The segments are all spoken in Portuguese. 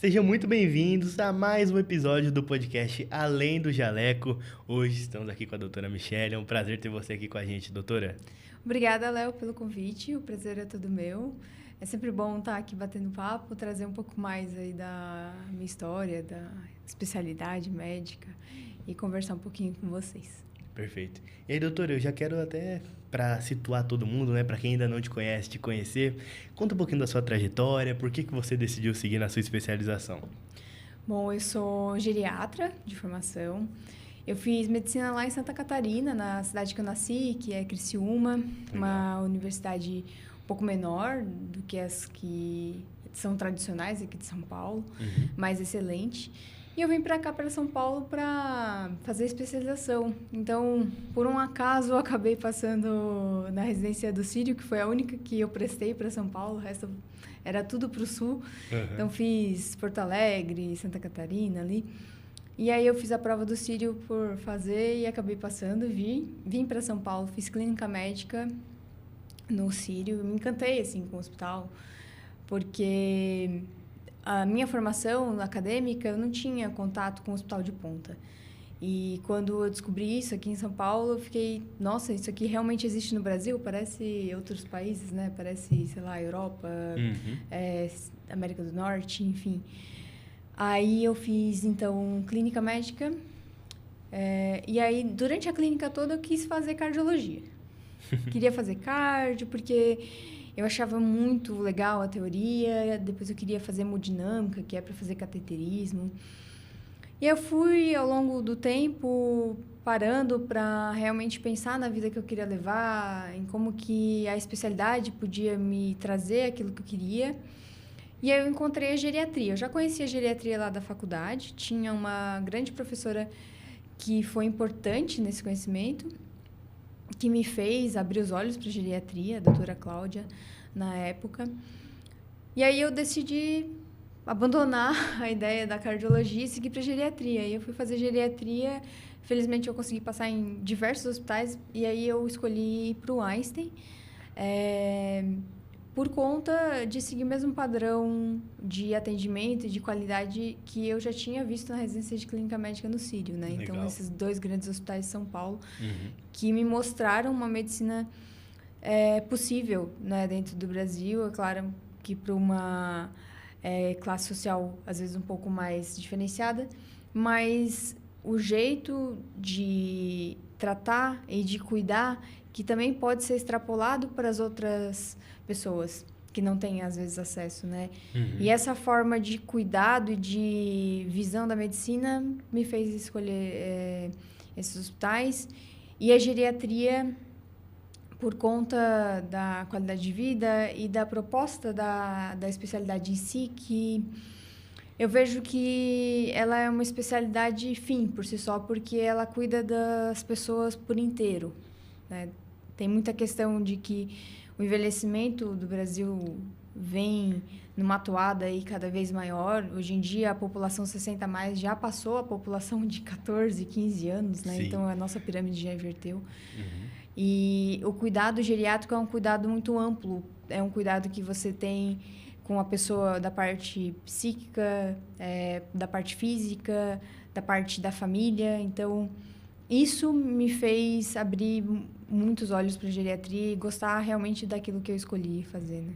Sejam muito bem-vindos a mais um episódio do podcast Além do Jaleco. Hoje estamos aqui com a doutora Michelle. É um prazer ter você aqui com a gente, doutora. Obrigada, Léo, pelo convite. O prazer é todo meu. É sempre bom estar aqui batendo papo, trazer um pouco mais aí da minha história, da especialidade médica e conversar um pouquinho com vocês. Perfeito. E aí, doutora, eu já quero até, para situar todo mundo, né, para quem ainda não te conhece, te conhecer, conta um pouquinho da sua trajetória, por que você decidiu seguir na sua especialização? Bom, eu sou geriatra de formação. Eu fiz medicina lá em Santa Catarina, na cidade que eu nasci, que é Criciúma, uma universidade um pouco menor do que as que são tradicionais aqui de São Paulo, mas excelente. E eu vim para cá, para São Paulo, para fazer especialização. Então, por um acaso, eu acabei passando na residência do Sírio, que foi a única que eu prestei para São Paulo, o resto era tudo para o Sul. Então, fiz Porto Alegre, Santa Catarina ali. E aí eu fiz a prova do Sírio por fazer e acabei passando, vim para São Paulo, fiz clínica médica no Sírio, me encantei assim com o hospital, porque a minha formação acadêmica eu não tinha contato com o hospital de ponta. E quando eu descobri isso aqui em São Paulo, eu fiquei, nossa, isso aqui realmente existe no Brasil? Parece outros países, né? Parece, sei lá, Europa, América do Norte, enfim. Aí eu fiz, então, clínica médica. E aí, durante a clínica toda, eu quis fazer cardiologia. Queria fazer cardio, porque eu achava muito legal a teoria. Depois eu queria fazer hemodinâmica, que é para fazer cateterismo. E eu fui, ao longo do tempo, parando para realmente pensar na vida que eu queria levar, em como que a especialidade podia me trazer aquilo que eu queria. E aí eu encontrei a geriatria. Eu já conhecia a geriatria lá da faculdade, tinha uma grande professora que foi importante nesse conhecimento, que me fez abrir os olhos para a geriatria, a doutora Cláudia, na época. E aí eu decidi abandonar a ideia da cardiologia e seguir para a geriatria. E eu fui fazer geriatria, felizmente eu consegui passar em diversos hospitais, e aí eu escolhi ir para o Einstein, por conta de seguir o mesmo padrão de atendimento e de qualidade que eu já tinha visto na residência de clínica médica no Sírio, né? Legal. Então, esses dois grandes hospitais de São Paulo, que me mostraram uma medicina possível, né, dentro do Brasil. É claro que para uma classe social, às vezes, um pouco mais diferenciada, mas o jeito de tratar e de cuidar que também pode ser extrapolado para as outras pessoas que não têm, às vezes, acesso, né? E essa forma de cuidado e de visão da medicina me fez escolher esses hospitais. E a geriatria, por conta da qualidade de vida e da proposta da especialidade em si, que eu vejo que ela é uma especialidade fim por si só, porque ela cuida das pessoas por inteiro, né? Tem muita questão de que o envelhecimento do Brasil vem numa toada aí cada vez maior. Hoje em dia, a população 60 a mais já passou a população de 14, 15 anos, né? Sim. Então, a nossa pirâmide já inverteu. E o cuidado geriátrico é um cuidado muito amplo. É um cuidado que você tem com a pessoa da parte psíquica, da parte física, da parte da família. Então, isso me fez abrir muitos olhos para a geriatria e gostar realmente daquilo que eu escolhi fazer, né?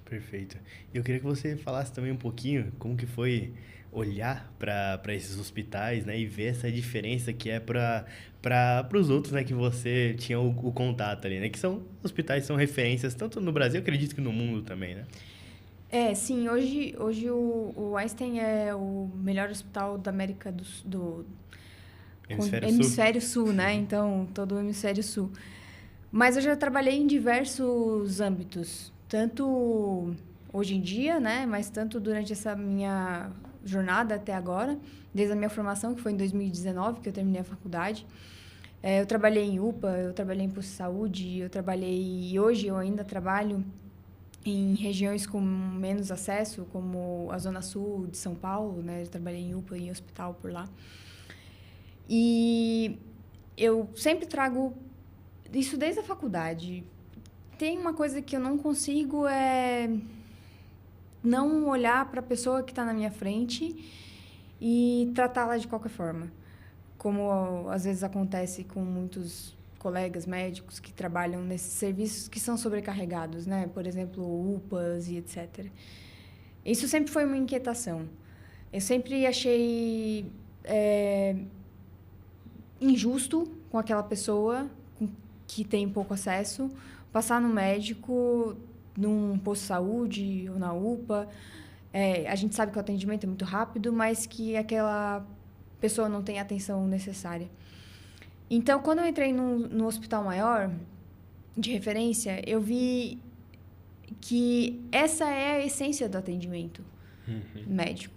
Perfeito. E eu queria que você falasse também um pouquinho como que foi olhar para esses hospitais, né, e ver essa diferença que é para os outros, né, que você tinha o contato ali, né, que são hospitais, são referências tanto no Brasil, acredito que no mundo também, né? Sim, hoje o Einstein é o melhor hospital da América do Hemisfério Sul, né? Então, todo o Hemisfério Sul. Mas eu já trabalhei em diversos âmbitos, tanto hoje em dia, né? Mas tanto durante essa minha jornada até agora, desde a minha formação, que foi em 2019, que eu terminei a faculdade. Eu trabalhei em UPA, eu trabalhei em posto de saúde, e hoje eu ainda trabalho em regiões com menos acesso, como a Zona Sul de São Paulo, né? Eu trabalhei em UPA e em hospital por lá. E eu sempre trago isso desde a faculdade. Tem uma coisa que eu não consigo não olhar para a pessoa que está na minha frente e tratá-la de qualquer forma. Como às vezes acontece com muitos colegas médicos que trabalham nesses serviços que são sobrecarregados, né? Por exemplo, UPAs e etc. Isso sempre foi uma inquietação. Eu sempre achei injusto com aquela pessoa que tem pouco acesso passar no médico, num posto de saúde ou na UPA. A gente sabe que o atendimento é muito rápido, mas que aquela pessoa não tem a atenção necessária. Então, quando eu entrei no hospital maior, de referência, eu vi que essa é a essência do atendimento médico.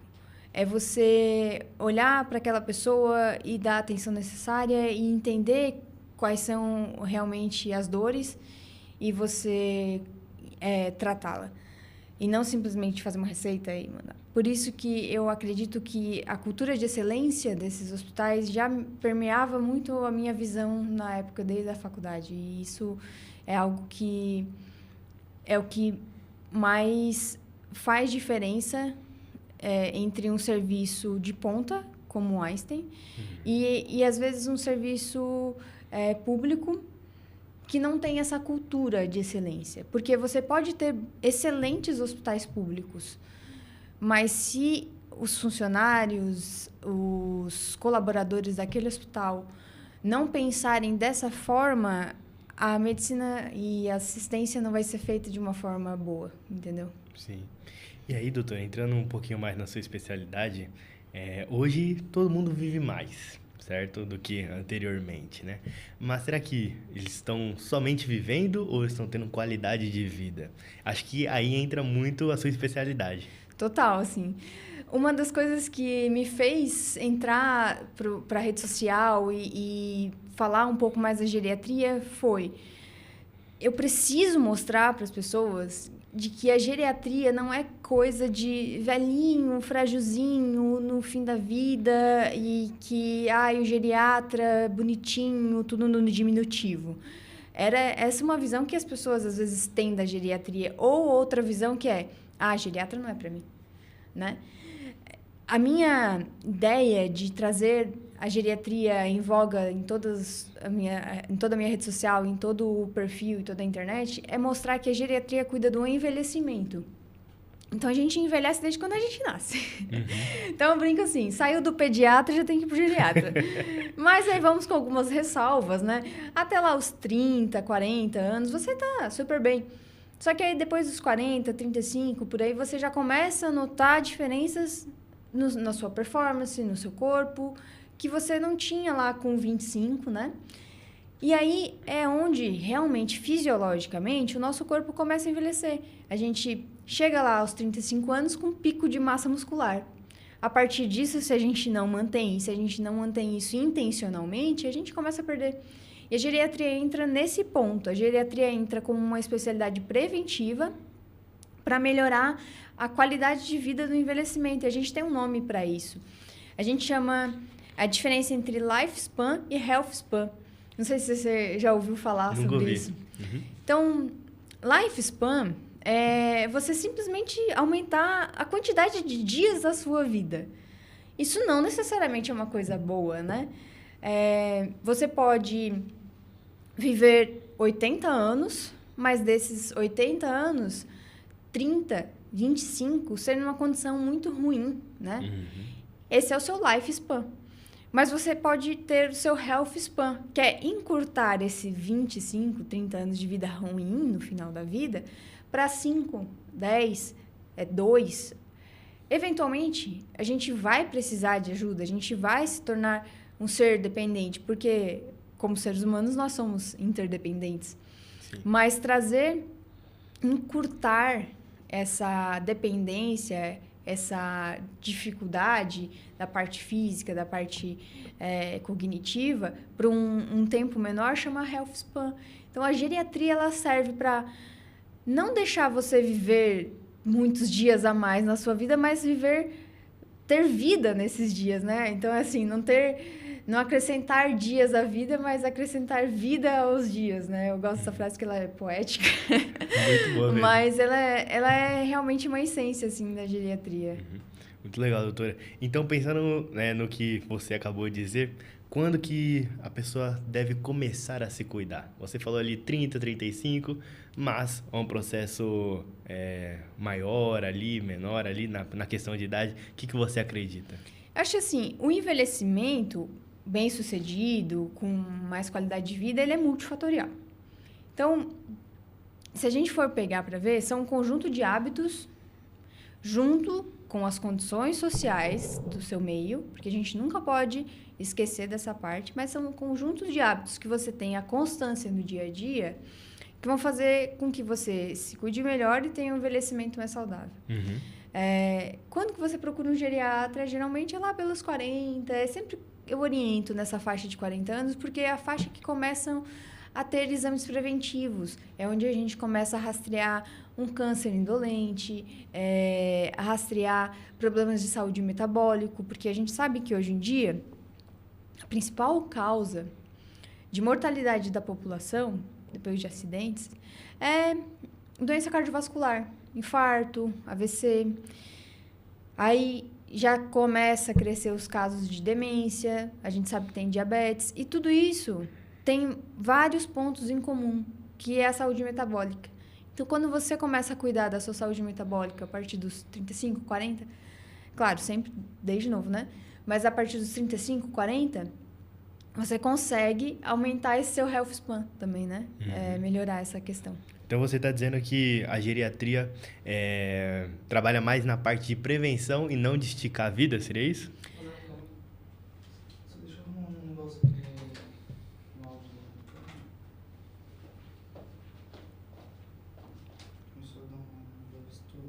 É você olhar para aquela pessoa e dar a atenção necessária e entender quais são realmente as dores e você tratá-la. E não simplesmente fazer uma receita e mandar. Por isso que eu acredito que a cultura de excelência desses hospitais já permeava muito a minha visão na época desde a faculdade. E isso é algo que é o que mais faz diferença entre um serviço de ponta, como o Einstein, e às vezes um serviço público que não tem essa cultura de excelência. Porque você pode ter excelentes hospitais públicos, mas se os funcionários, os colaboradores daquele hospital não pensarem dessa forma, a medicina e a assistência não vai ser feita de uma forma boa, entendeu? Sim. E aí, doutor, entrando um pouquinho mais na sua especialidade, hoje todo mundo vive mais, certo? Do que anteriormente, né? Mas será que eles estão somente vivendo ou estão tendo qualidade de vida? Acho que aí entra muito a sua especialidade. Total, assim. Uma das coisas que me fez entrar para a rede social e falar um pouco mais da geriatria foi: eu preciso mostrar para as pessoas de que a geriatria não é coisa de velhinho, frágilzinho, no fim da vida, e que, o geriatra, bonitinho, tudo no diminutivo. Era essa uma visão que as pessoas, às vezes, têm da geriatria. Ou outra visão que geriatra não é para mim, né? A minha ideia de trazer a geriatria em voga em toda a minha rede social, em todo o perfil e toda a internet, é mostrar que a geriatria cuida do envelhecimento. Então, a gente envelhece desde quando a gente nasce. Então, eu brinco assim, saiu do pediatra, já tem que ir pro geriatra. Mas aí vamos com algumas ressalvas, né? Até lá os 30, 40 anos, você tá super bem. Só que aí, depois dos 40, 35, por aí, você já começa a notar diferenças na sua performance, no seu corpo, que você não tinha lá com 25, né? E aí é onde, realmente, fisiologicamente, o nosso corpo começa a envelhecer. A gente chega lá aos 35 anos com um pico de massa muscular. A partir disso, se a gente não mantém isso intencionalmente, a gente começa a perder. E a geriatria entra nesse ponto. A geriatria entra como uma especialidade preventiva para melhorar a qualidade de vida do envelhecimento. E a gente tem um nome para isso. A gente chama a diferença entre lifespan e health span. Não sei se você já ouviu falar sobre isso. Então, lifespan é você simplesmente aumentar a quantidade de dias da sua vida. Isso não necessariamente é uma coisa boa, né? Você pode viver 80 anos, mas desses 80 anos, 30, 25 serem numa condição muito ruim, né? Esse é o seu lifespan. Mas você pode ter o seu health span, que é encurtar esse 25, 30 anos de vida ruim no final da vida para 5, 10, 2. Eventualmente, a gente vai precisar de ajuda, a gente vai se tornar um ser dependente, porque, como seres humanos, nós somos interdependentes. Sim. Mas encurtar essa dependência, essa dificuldade da parte física, da parte cognitiva, para um tempo menor, chama health span. Então, a geriatria ela serve para não deixar você viver muitos dias a mais na sua vida, mas ter vida nesses dias, né? Então, assim, não ter não acrescentar dias à vida, mas acrescentar vida aos dias, né? Eu gosto dessa frase que ela é poética. Muito boa mesmo. Mas ela é realmente uma essência, assim, da geriatria. Muito legal, doutora. Então, pensando, né, no que você acabou de dizer, quando que a pessoa deve começar a se cuidar? Você falou ali 30, 35, mas é um processo maior ali, menor ali, na questão de idade. O que você acredita? Eu acho assim, o envelhecimento bem-sucedido, com mais qualidade de vida, ele é multifatorial. Então, se a gente for pegar para ver, são um conjunto de hábitos junto com as condições sociais do seu meio, porque a gente nunca pode esquecer dessa parte, mas são conjuntos de hábitos que você tem a constância no dia a dia, que vão fazer com que você se cuide melhor e tenha um envelhecimento mais saudável. Quando que você procura um geriatra? Geralmente é lá pelos 40, sempre eu oriento nessa faixa de 40 anos, porque é a faixa que começam a ter exames preventivos, é onde a gente começa a rastrear um câncer indolente, a rastrear problemas de saúde metabólico, porque a gente sabe que hoje em dia a principal causa de mortalidade da população, depois de acidentes, é doença cardiovascular, infarto, AVC. Aí já começa a crescer os casos de demência, a gente sabe que tem diabetes, e tudo isso tem vários pontos em comum, que é a saúde metabólica. Então, quando você começa a cuidar da sua saúde metabólica a partir dos 35, 40, claro, sempre desde novo, né? Mas a partir dos 35, 40, você consegue aumentar esse seu health span também, né? Melhorar essa questão. Então, você está dizendo que a geriatria trabalha mais na parte de prevenção e não de esticar a vida, seria isso? Só deixa um negócio aqui no áudio. Começou a dar uma mistura.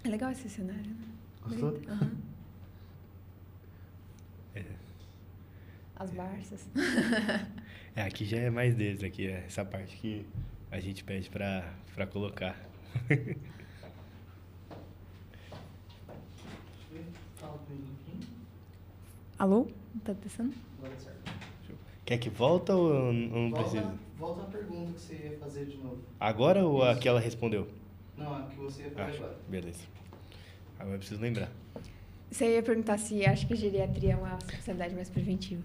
É legal esse cenário, né? Gostou? Uhum. As Barças. Aqui já é mais deles, aqui é essa parte que a gente pede pra colocar. Fala pra ele aqui. Alô? Tá pensando? Agora é certo. Quer que volta ou não precisa? Volta a pergunta que você ia fazer de novo. Agora ou a Isso. que ela respondeu? Não, a que você ia fazer agora. Beleza. Agora eu preciso lembrar. Você ia perguntar se acha que geriatria é uma especialidade mais preventiva.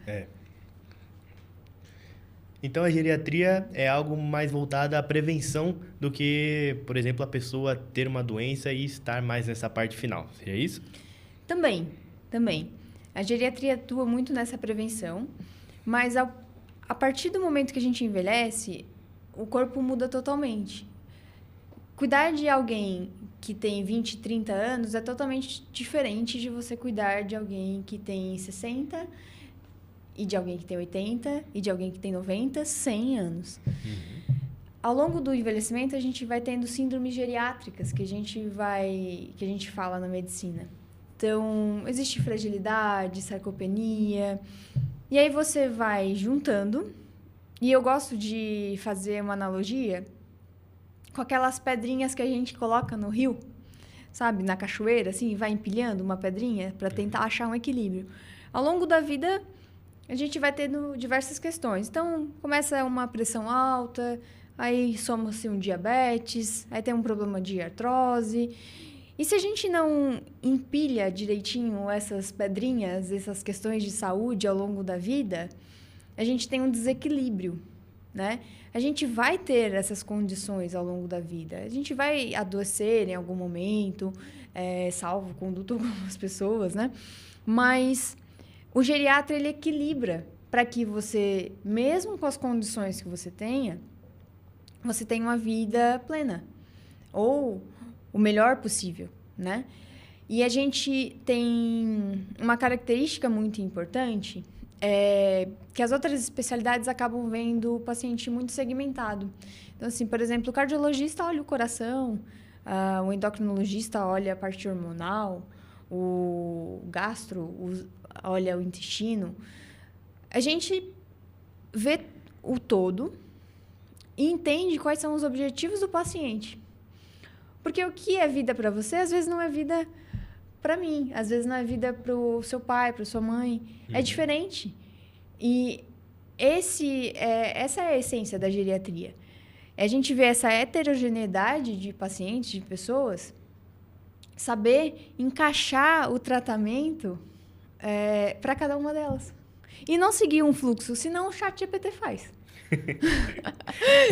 Então, a geriatria é algo mais voltado à prevenção do que, por exemplo, a pessoa ter uma doença e estar mais nessa parte final. Seria isso? Também. A geriatria atua muito nessa prevenção, mas a partir do momento que a gente envelhece, o corpo muda totalmente. Cuidar de alguém que tem 20, 30 anos é totalmente diferente de você cuidar de alguém que tem 60 e de alguém que tem 80 e de alguém que tem 90, 100 anos. Ao longo do envelhecimento, a gente vai tendo síndromes geriátricas que a gente fala na medicina. Então, existe fragilidade, sarcopenia, e aí você vai juntando, e eu gosto de fazer uma analogia com aquelas pedrinhas que a gente coloca no rio, sabe, na cachoeira, assim, vai empilhando uma pedrinha para tentar achar um equilíbrio. Ao longo da vida, a gente vai tendo diversas questões. Então, começa uma pressão alta, aí soma-se um diabetes, aí tem um problema de artrose. E se a gente não empilha direitinho essas pedrinhas, essas questões de saúde ao longo da vida, a gente tem um desequilíbrio, né? A gente vai ter essas condições ao longo da vida. A gente vai adoecer em algum momento, salvo conduto algumas pessoas, né? Mas o geriatra, ele equilibra para que você, mesmo com as condições que você tenha uma vida plena. Ou o melhor possível, né? E a gente tem uma característica muito importante, que as outras especialidades acabam vendo o paciente muito segmentado. Então, assim, por exemplo, o cardiologista olha o coração, o endocrinologista olha a parte hormonal, o gastro olha o intestino. A gente vê o todo e entende quais são os objetivos do paciente. Porque o que é vida para você, às vezes não é vida para mim, às vezes não é vida para o seu pai, para sua mãe. É diferente. E essa é a essência da geriatria. É a gente ver essa heterogeneidade de pacientes, de pessoas, saber encaixar o tratamento para cada uma delas. E não seguir um fluxo, senão o ChatGPT faz.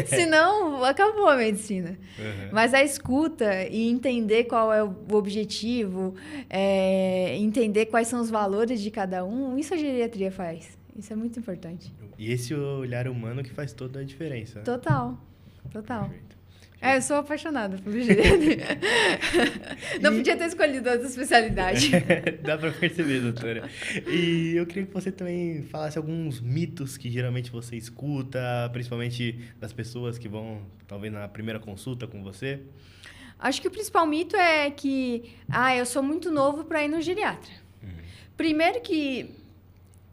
Senão, acabou a medicina. Uhum. Mas a escuta e entender qual é o objetivo, entender quais são os valores de cada um, isso a geriatria faz. Isso é muito importante. E esse olhar humano que faz toda a diferença. Total. Perfeito. Eu sou apaixonada por geriatria. Não podia ter escolhido outra especialidade. Dá pra perceber, doutora. E eu queria que você também falasse alguns mitos que geralmente você escuta, principalmente das pessoas que vão, talvez, na primeira consulta com você. Acho que o principal mito é que eu sou muito novo para ir no geriatra. Primeiro que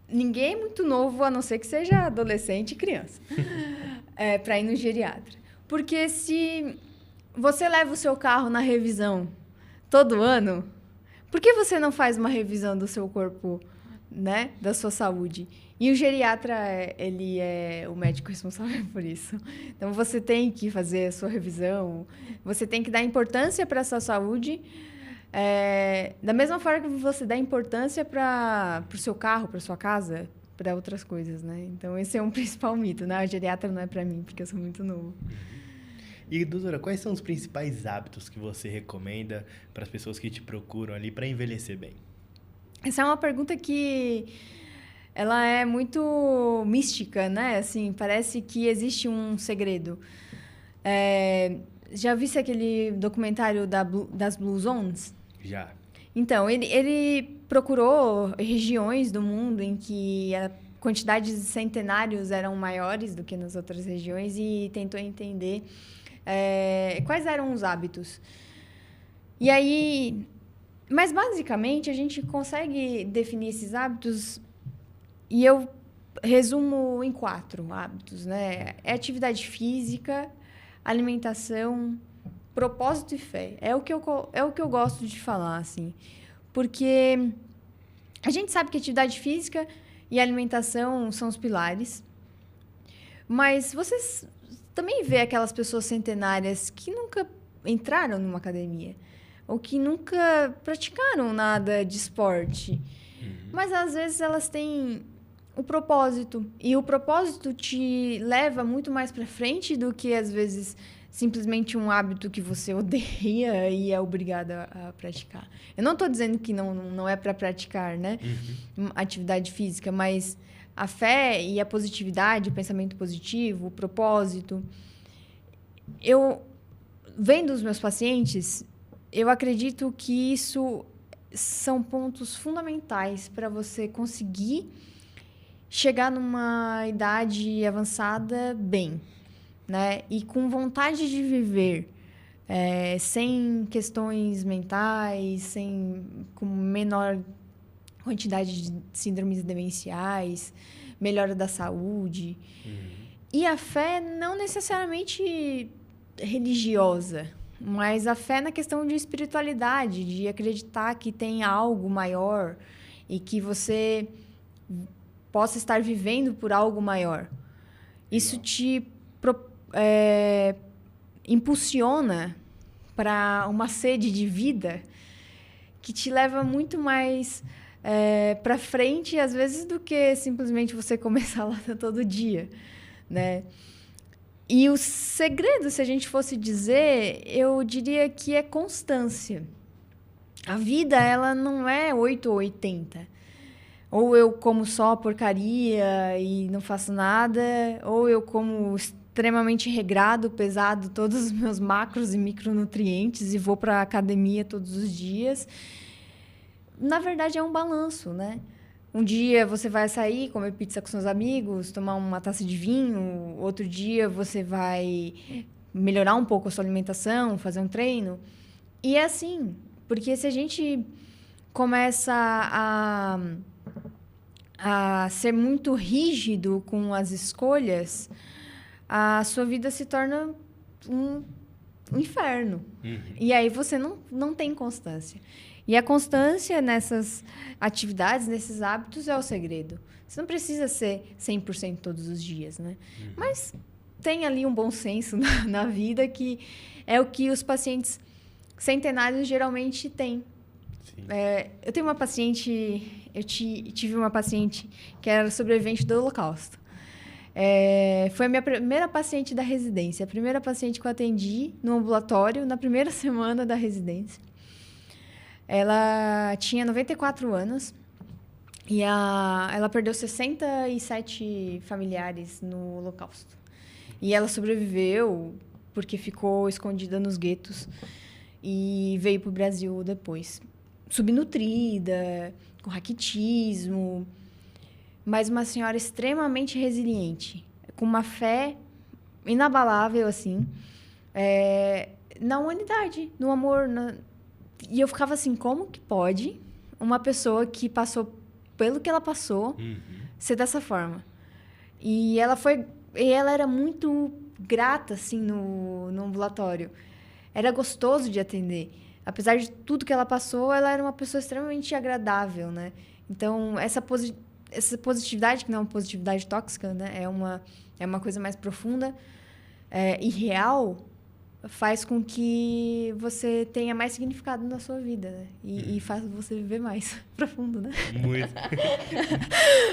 ninguém é muito novo, a não ser que seja adolescente e criança, para ir no geriatra. Porque se você leva o seu carro na revisão todo ano, por que você não faz uma revisão do seu corpo, né, da sua saúde? E o geriatra, ele é o médico responsável por isso. Então, você tem que fazer a sua revisão, você tem que dar importância para a sua saúde, da mesma forma que você dá importância para o seu carro, para sua casa, para outras coisas, né? Então, esse é um principal mito, né? A geriatra não é para mim, porque eu sou muito novo. E, doutora, quais são os principais hábitos que você recomenda para as pessoas que te procuram ali para envelhecer bem? Essa é uma pergunta que ela é muito mística, né? Assim, parece que existe um segredo. Já viste aquele documentário das Blue Zones? Já. Então, ele procurou regiões do mundo em que a quantidade de centenários eram maiores do que nas outras regiões e tentou entender quais eram os hábitos. E aí, mas basicamente a gente consegue definir esses hábitos e eu resumo em 4 hábitos, né? É atividade física, alimentação, propósito e fé. É o que eu gosto de falar, assim. Porque a gente sabe que atividade física e alimentação são os pilares. Mas vocês também vê aquelas pessoas centenárias que nunca entraram numa academia ou que nunca praticaram nada de esporte. Mas, às vezes, elas têm o propósito. E o propósito te leva muito mais para frente do que, às vezes, simplesmente um hábito que você odeia e é obrigada a praticar. Eu não estou dizendo que não é para praticar, né? Atividade física, mas a fé e a positividade, o pensamento positivo, o propósito. Eu, vendo os meus pacientes, eu acredito que isso são pontos fundamentais para você conseguir chegar numa idade avançada bem, né? E com vontade de viver, sem questões mentais, com menor quantidade de síndromes demenciais, melhora da saúde. E a fé não necessariamente religiosa, mas a fé na questão de espiritualidade, de acreditar que tem algo maior e que você possa estar vivendo por algo maior. Isso te impulsiona para uma sede de vida que te leva muito mais para frente, às vezes, do que simplesmente você comer salada todo dia, né? E o segredo, se a gente fosse dizer, eu diria que é constância. A vida, ela não é 8 ou 80. Ou eu como só porcaria e não faço nada, ou eu como extremamente regrado, pesado, todos os meus macros e micronutrientes e vou para a academia todos os dias. Na verdade, é um balanço, né? Um dia você vai sair, comer pizza com seus amigos, tomar uma taça de vinho. Outro dia você vai melhorar um pouco a sua alimentação, fazer um treino. E é assim, porque se a gente começa a ser muito rígido com as escolhas, a sua vida se torna um inferno. E aí você não tem constância. E a constância nessas atividades, nesses hábitos, é o segredo. Você não precisa ser 100% todos os dias, né? Mas tem ali um bom senso na vida, que é o que os pacientes centenários geralmente têm. Eu tenho uma paciente, tive uma paciente que era sobrevivente do Holocausto. Foi a minha primeira paciente da residência, a primeira paciente que eu atendi no ambulatório na primeira semana da residência. Ela tinha 94 anos e ela perdeu 67 familiares no Holocausto. E ela sobreviveu porque ficou escondida nos guetos e veio para o Brasil depois. Subnutrida, com raquitismo, mas uma senhora extremamente resiliente, com uma fé inabalável, assim, na humanidade, no amor. E eu ficava assim, como que pode uma pessoa que passou pelo que ela passou ser dessa forma? E ela era muito grata, assim, no ambulatório. Era gostoso de atender. Apesar de tudo que ela passou, ela era uma pessoa extremamente agradável, né? Então, essa positividade, que não é uma positividade tóxica, né? É uma coisa mais profunda e real, faz com que você tenha mais significado na sua vida, né? E faz você viver mais profundo, né? Muito.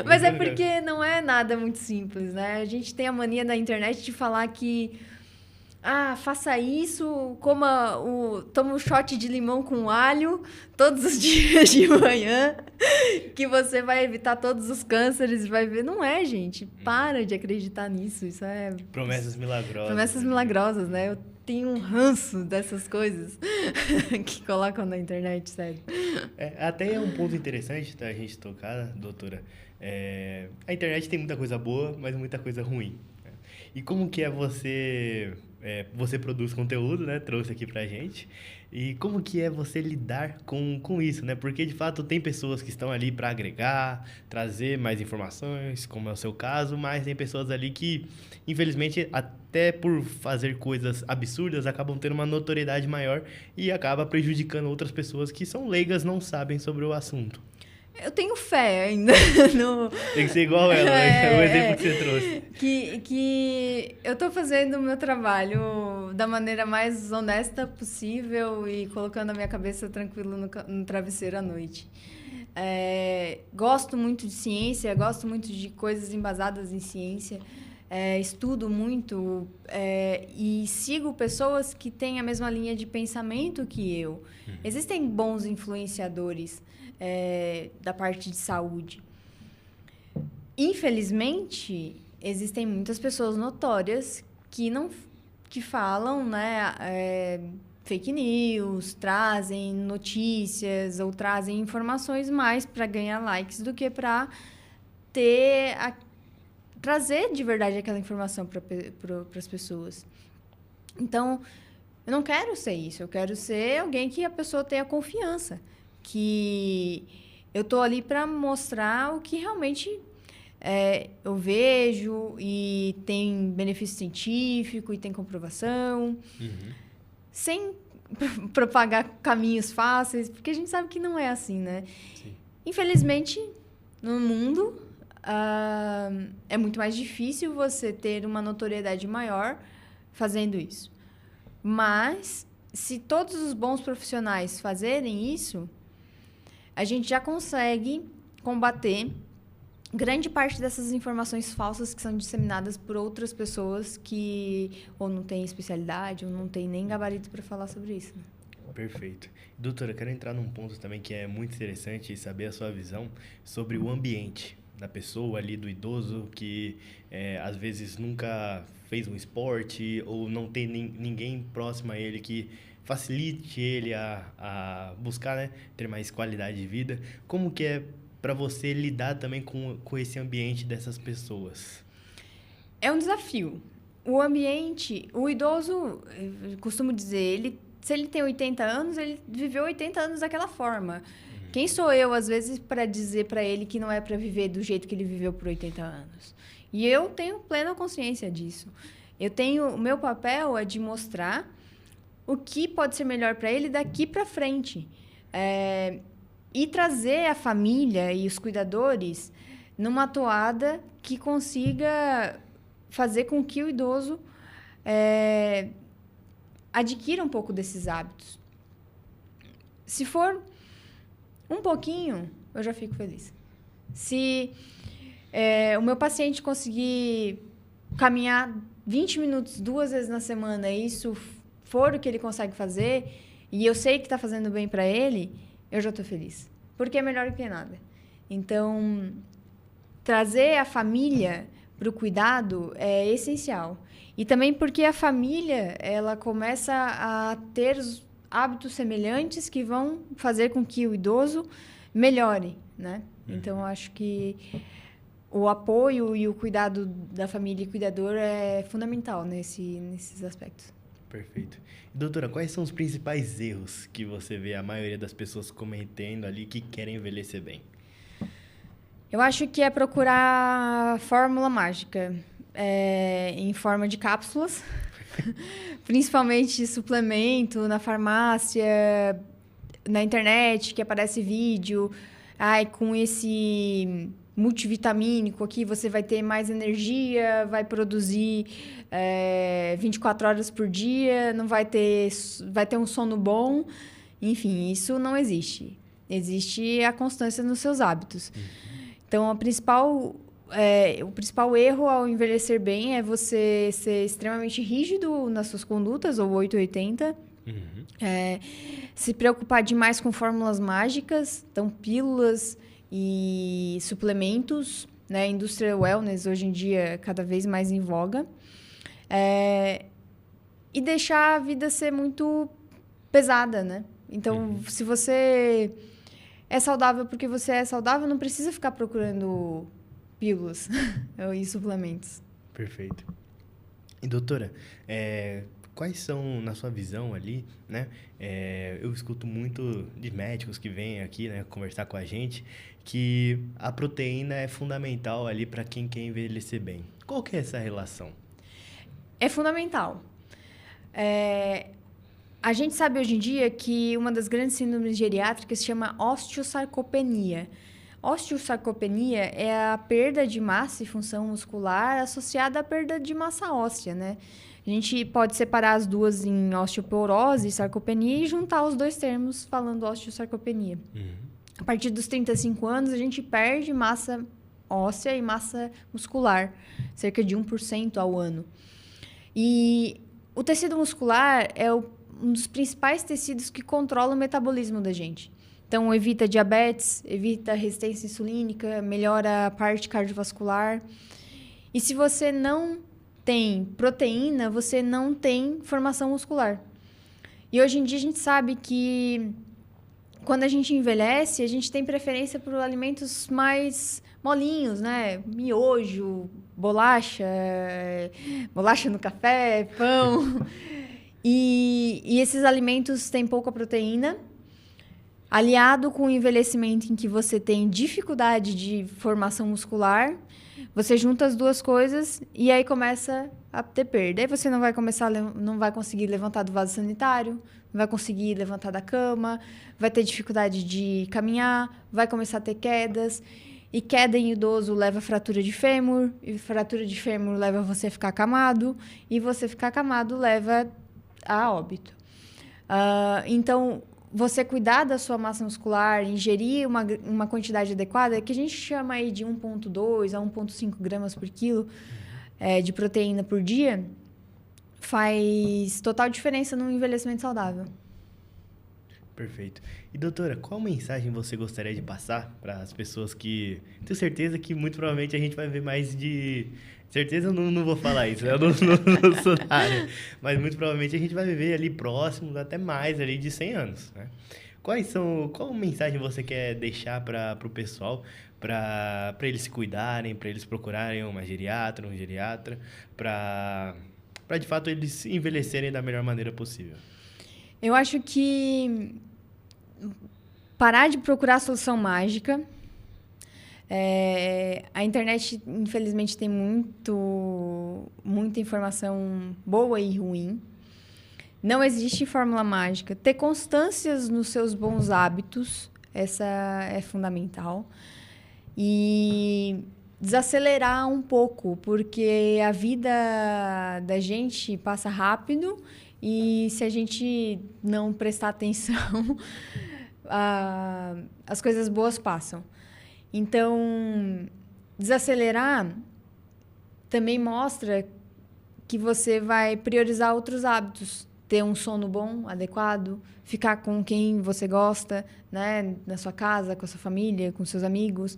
Mas é porque não é nada muito simples, né? A gente tem a mania na internet de falar que faça isso, toma um shot de limão com alho todos os dias de manhã, que você vai evitar todos os cânceres, vai ver. Não é, gente. Para de acreditar nisso. Isso é... Promessas milagrosas. Promessas milagrosas, né? Eu tenho um ranço dessas coisas que colocam na internet, sério. Até é um ponto interessante da gente tocar, doutora. A internet tem muita coisa boa, mas muita coisa ruim. E como que você produz conteúdo, né? Trouxe aqui pra gente. E como que é você lidar com isso, né? Porque, de fato, tem pessoas que estão ali para agregar, trazer mais informações, como é o seu caso, mas tem pessoas ali que, infelizmente, até por fazer coisas absurdas, acabam tendo uma notoriedade maior e acaba prejudicando outras pessoas que são leigas, não sabem sobre o assunto. Eu tenho fé ainda Tem que ser igual ela, né? O exemplo que você trouxe. Que eu tô fazendo o meu trabalho da maneira mais honesta possível e colocando a minha cabeça tranquila no travesseiro à noite. Gosto muito de ciência, gosto muito de coisas embasadas em ciência, estudo muito e sigo pessoas que têm a mesma linha de pensamento que eu. Existem bons influenciadores da parte de saúde. Infelizmente, existem muitas pessoas notórias que falam, né, fake news, trazem notícias ou trazem informações mais para ganhar likes do que para trazer de verdade aquela informação para as pessoas. Então, eu não quero ser isso. Eu quero ser alguém que a pessoa tenha confiança. Que eu tô ali para mostrar o que realmente eu vejo e tem benefício científico e tem comprovação, sem propagar caminhos fáceis, porque a gente sabe que não é assim, né? Sim. Infelizmente, no mundo, é muito mais difícil você ter uma notoriedade maior fazendo isso. Mas, se todos os bons profissionais fazerem isso, a gente já consegue combater grande parte dessas informações falsas que são disseminadas por outras pessoas que ou não têm especialidade ou não têm nem gabarito para falar sobre isso. Né? Perfeito. Doutora, eu quero entrar num ponto também que é muito interessante e saber a sua visão sobre o ambiente da pessoa ali, do idoso que às vezes nunca fez um esporte ou não tem ninguém próximo a ele que facilite ele a buscar, né, ter mais qualidade de vida. Como que é para você lidar também com esse ambiente dessas pessoas? É um desafio. O ambiente, o idoso, eu costumo dizer, se ele tem 80 anos, ele viveu 80 anos daquela forma. Quem sou eu, às vezes, para dizer para ele que não é para viver do jeito que ele viveu por 80 anos? E eu tenho plena consciência disso. O meu papel é de mostrar o que pode ser melhor para ele daqui para frente. E trazer a família e os cuidadores numa toada que consiga fazer com que o idoso adquira um pouco desses hábitos. Se for um pouquinho, eu já fico feliz. Se o meu paciente conseguir caminhar 20 minutos 2 vezes na semana e isso for o que ele consegue fazer, e eu sei que está fazendo bem para ele, eu já estou feliz. Porque é melhor do que nada. Então, trazer a família para o cuidado é essencial. E também porque a família, ela começa a ter hábitos semelhantes que vão fazer com que o idoso melhore, né? Então, eu acho que o apoio e o cuidado da família e cuidador é fundamental nesses aspectos. Perfeito. E, doutora, quais são os principais erros que você vê a maioria das pessoas cometendo ali que querem envelhecer bem? Eu acho que é procurar fórmula mágica em forma de cápsulas, principalmente suplemento na farmácia, na internet, que aparece vídeo. Com esse multivitamínico aqui, você vai ter mais energia, vai produzir 24 horas por dia, vai ter um sono bom. Enfim, isso não existe. Existe a constância nos seus hábitos. Então, o principal erro ao envelhecer bem é você ser extremamente rígido nas suas condutas, ou 880. Se preocupar demais com fórmulas mágicas, então pílulas e suplementos, né? A indústria wellness, hoje em dia, é cada vez mais em voga. E deixar a vida ser muito pesada, né? Então, se você é saudável porque você é saudável, não precisa ficar procurando pílulas e suplementos. Perfeito. E, doutora, quais são, na sua visão ali, né? Eu escuto muito de médicos que vêm aqui, né, conversar com a gente, que a proteína é fundamental ali para quem quer envelhecer bem. Qual que é essa relação? É fundamental. A gente sabe hoje em dia que uma das grandes síndromes geriátricas se chama osteosarcopenia. Osteosarcopenia é a perda de massa e função muscular associada à perda de massa óssea, né? A gente pode separar as duas em osteoporose e sarcopenia e juntar os dois termos falando osteosarcopenia. A partir dos 35 anos, a gente perde massa óssea e massa muscular, cerca de 1% ao ano. E o tecido muscular é um dos principais tecidos que controla o metabolismo da gente. Então, evita diabetes, evita resistência insulínica, melhora a parte cardiovascular. E se você não tem proteína, você não tem formação muscular. E hoje em dia a gente sabe que quando a gente envelhece, a gente tem preferência por alimentos mais molinhos, né? Miojo, bolacha no café, pão. E esses alimentos têm pouca proteína, aliado com o envelhecimento em que você tem dificuldade de formação muscular, você junta as duas coisas e aí começa a ter perda. Aí você não vai conseguir levantar do vaso sanitário, não vai conseguir levantar da cama, vai ter dificuldade de caminhar, vai começar a ter quedas. E queda em idoso leva a fratura de fêmur, e fratura de fêmur leva você a ficar acamado, e você ficar acamado leva a óbito. Então, você cuidar da sua massa muscular, ingerir uma quantidade adequada, que a gente chama aí de 1,2 a 1,5 gramas por quilo de proteína por dia, faz total diferença no envelhecimento saudável. Perfeito. E, doutora, qual mensagem você gostaria de passar para as pessoas que... Tenho certeza que muito provavelmente a gente vai ver mais de... Certeza eu não vou falar isso, né? Eu não sou da área. Mas muito provavelmente a gente vai viver ali próximos, até mais ali de 100 anos, né? Qual mensagem você quer deixar para o pessoal, para eles se cuidarem, para eles procurarem uma geriatra, um geriatra, para de fato eles envelhecerem da melhor maneira possível? Eu acho que parar de procurar a solução mágica. A internet, infelizmente, tem muita informação boa e ruim. Não existe fórmula mágica. Ter constâncias nos seus bons hábitos, essa é fundamental. E desacelerar um pouco, porque a vida da gente passa rápido e se a gente não prestar atenção, as coisas boas passam. Então, desacelerar também mostra que você vai priorizar outros hábitos. Ter um sono bom, adequado, ficar com quem você gosta, né? Na sua casa, com a sua família, com seus amigos.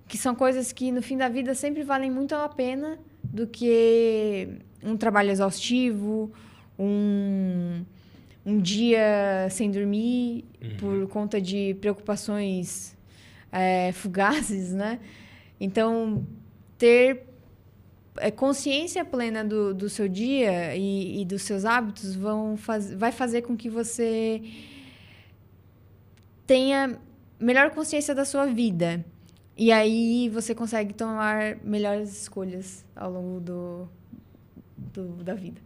Que são coisas que, no fim da vida, sempre valem muito a pena do que um trabalho exaustivo, um dia sem dormir por conta de preocupações fugazes, né? Então, ter consciência plena do seu dia e dos seus hábitos vai fazer com que você tenha melhor consciência da sua vida. E aí você consegue tomar melhores escolhas ao longo da vida.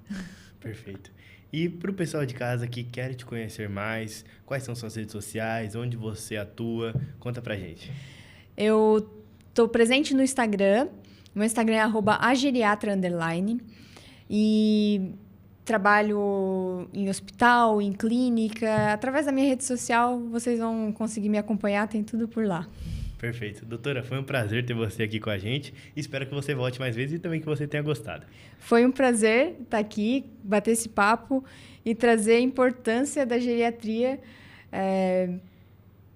Perfeito. E para o pessoal de casa que quer te conhecer mais, quais são suas redes sociais, onde você atua? Conta pra gente. Eu estou presente no Instagram. Meu Instagram é @ageriatra_. E trabalho em hospital, em clínica. Através da minha rede social, vocês vão conseguir me acompanhar, tem tudo por lá. Perfeito. Doutora, foi um prazer ter você aqui com a gente. Espero que você volte mais vezes e também que você tenha gostado. Foi um prazer estar aqui, bater esse papo e trazer a importância da geriatria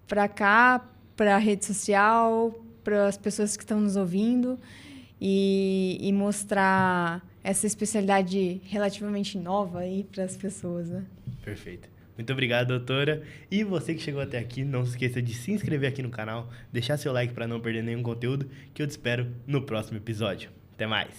para cá, para a rede social, para as pessoas que estão nos ouvindo e mostrar essa especialidade relativamente nova aí para as pessoas, né? Perfeito. Muito obrigado, doutora. E você que chegou até aqui, não se esqueça de se inscrever aqui no canal, deixar seu like para não perder nenhum conteúdo, que eu te espero no próximo episódio. Até mais!